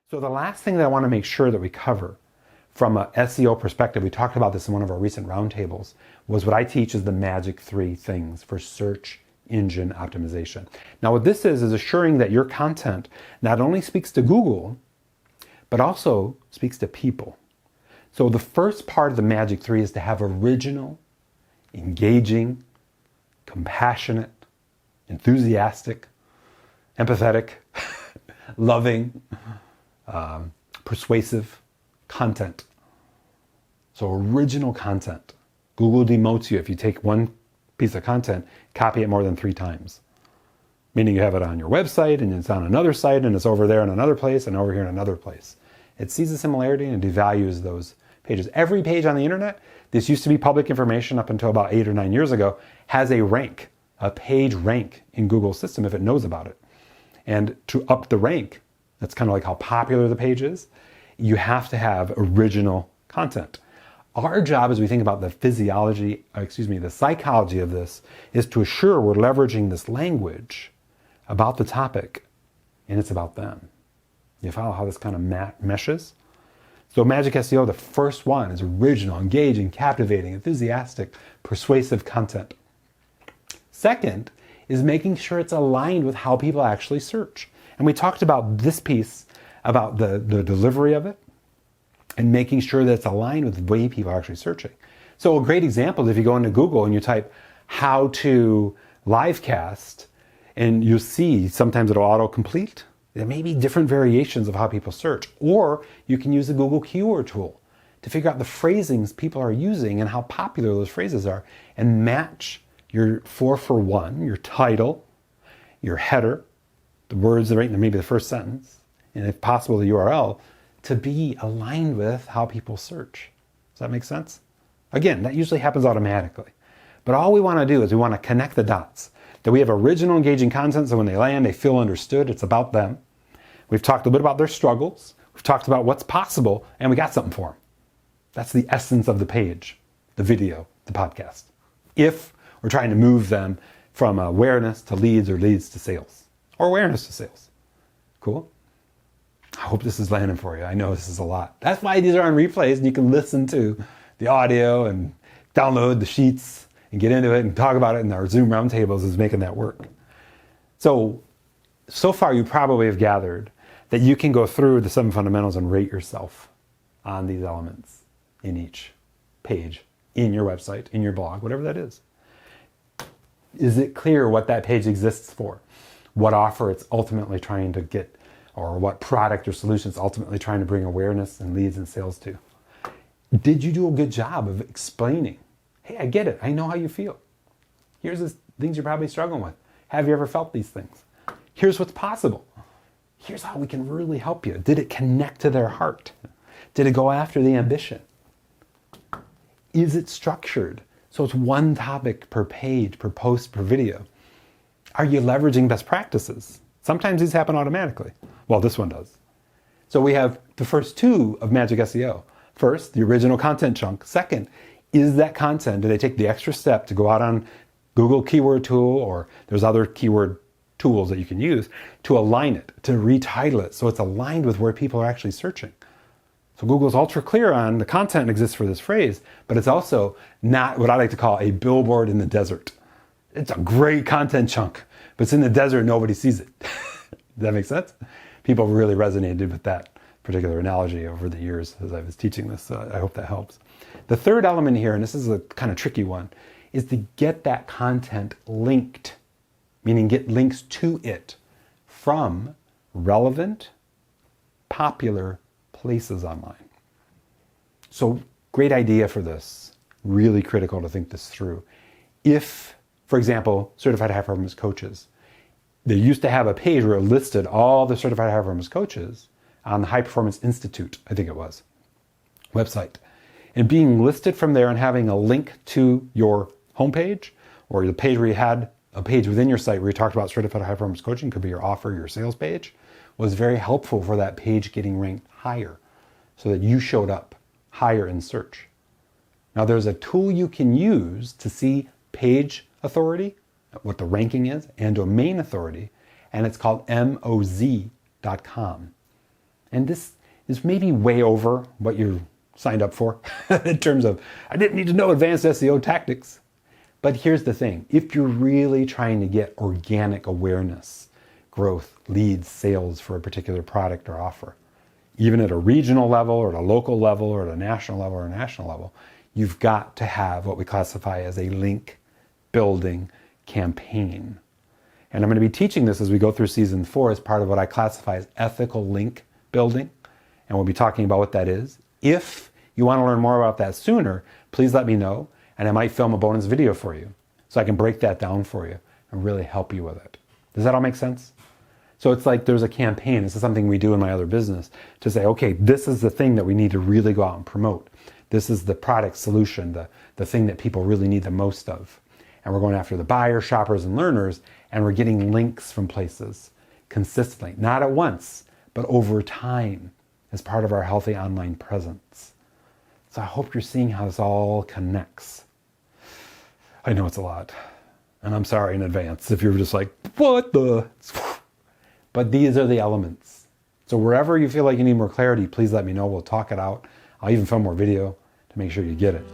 So the last thing that I want to make sure that we cover from an SEO perspective, we talked about this in one of our recent roundtables, was what I teach is the magic 3 things for search engine optimization. Now what this is assuring that your content not only speaks to Google, but also speaks to people. So the first part of the magic 3 is to have original, engaging, compassionate, enthusiastic, empathetic, loving, persuasive content. So original content. Google demotes you if you take one piece of content, copy it more than 3 times. Meaning you have it on your website and it's on another site and it's over there in another place and over here in another place. It sees the similarity and devalues those pages. Every page on the internet, this used to be public information up until about 8 or 9 years ago, has a rank, a page rank in Google's system if it knows about it. And to up the rank, that's kind of like how popular the page is, you have to have original content. Our job as we think about the the psychology of this is to assure we're leveraging this language about the topic and it's about them. You follow how this kind of meshes? So Magic SEO, the first one is original, engaging, captivating, enthusiastic, persuasive content. Second is making sure it's aligned with how people actually search. And we talked about this piece, about the delivery of it, and making sure that it's aligned with the way people are actually searching. So a great example is if you go into Google and you type how to livecast, and you'll see sometimes it'll autocomplete. There may be different variations of how people search. Or you can use the Google keyword tool to figure out the phrasings people are using and how popular those phrases are, and match your 4-for-1, your title, your header, the words right in maybe the first sentence, and if possible the URL, to be aligned with how people search. Does that make sense? Again, that usually happens automatically. But all we want to do is we want to connect the dots. That we have original engaging content so when they land, they feel understood. It's about them. We've talked a bit about their struggles. We've talked about what's possible, and we got something for them. That's the essence of the page, the video, the podcast. If we're trying to move them from awareness to leads or leads to sales or awareness to sales. Cool? I hope this is landing for you. I know this is a lot. That's why these are on replays and you can listen to the audio and download the sheets and get into it and talk about it, and our Zoom roundtables is making that work. So far you probably have gathered that you can go through the 7 fundamentals and rate yourself on these elements in each page, in your website, in your blog, whatever that is. Is it clear what that page exists for? What offer it's ultimately trying to get, or what product or solution it's ultimately trying to bring awareness and leads and sales to? Did you do a good job of explaining, hey, I get it, I know how you feel. Here's the things you're probably struggling with. Have you ever felt these things? Here's what's possible. Here's how we can really help you. Did it connect to their heart? Did it go after the ambition? Is it structured? So it's one topic per page, per post, per video. Are you leveraging best practices? Sometimes these happen automatically. Well, this one does. So we have the first 2 of Magic SEO. First, the original content chunk. Second, is that content, do they take the extra step to go out on Google keyword tool, or there's other keyword tools that you can use to align it, to retitle it so it's aligned with where people are actually searching. So Google's ultra clear on the content exists for this phrase, but it's also not what I like to call a billboard in the desert. It's a great content chunk, but it's in the desert, nobody sees it. Does that make sense? People really resonated with that particular analogy over the years as I was teaching this. I hope that helps. The third element here, and this is a kind of tricky one, is to get that content linked, meaning get links to it from relevant, popular places online. So great idea for this, really critical to think this through. If, for example, certified high performance coaches, they used to have a page where it listed all the certified high performance coaches on the High Performance Institute, I think it was, website. And being listed from there and having a link to your homepage or the page where you had a page within your site where you talked about certified high performance coaching, could be your offer, your sales page, was very helpful for that page getting ranked higher so that you showed up higher in search. Now there's a tool you can use to see page authority, what the ranking is, and domain authority, and it's called moz.com. And this is maybe way over what you signed up for in terms of, I didn't need to know advanced SEO tactics. But here's the thing. If you're really trying to get organic awareness, growth, leads, sales for a particular product or offer, even at a regional level or at a local level or at a national level or a national level, you've got to have what we classify as a link building campaign. And I'm going to be teaching this as we go through season 4 as part of what I classify as ethical link building. And we'll be talking about what that is. If you want to learn more about that sooner, please let me know. And I might film a bonus video for you so I can break that down for you and really help you with it. Does that all make sense? So it's like there's a campaign. This is something we do in my other business to say, okay, this is the thing that we need to really go out and promote. This is the product solution, the thing that people really need the most of. And we're going after the buyers, shoppers, and learners, and we're getting links from places consistently, not at once, but over time as part of our healthy online presence. So I hope you're seeing how this all connects. I know it's a lot, and I'm sorry in advance if you're just like, what the? But these are the elements. So wherever you feel like you need more clarity, please let me know. We'll talk it out. I'll even film more video to make sure you get it.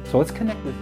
So let's connect with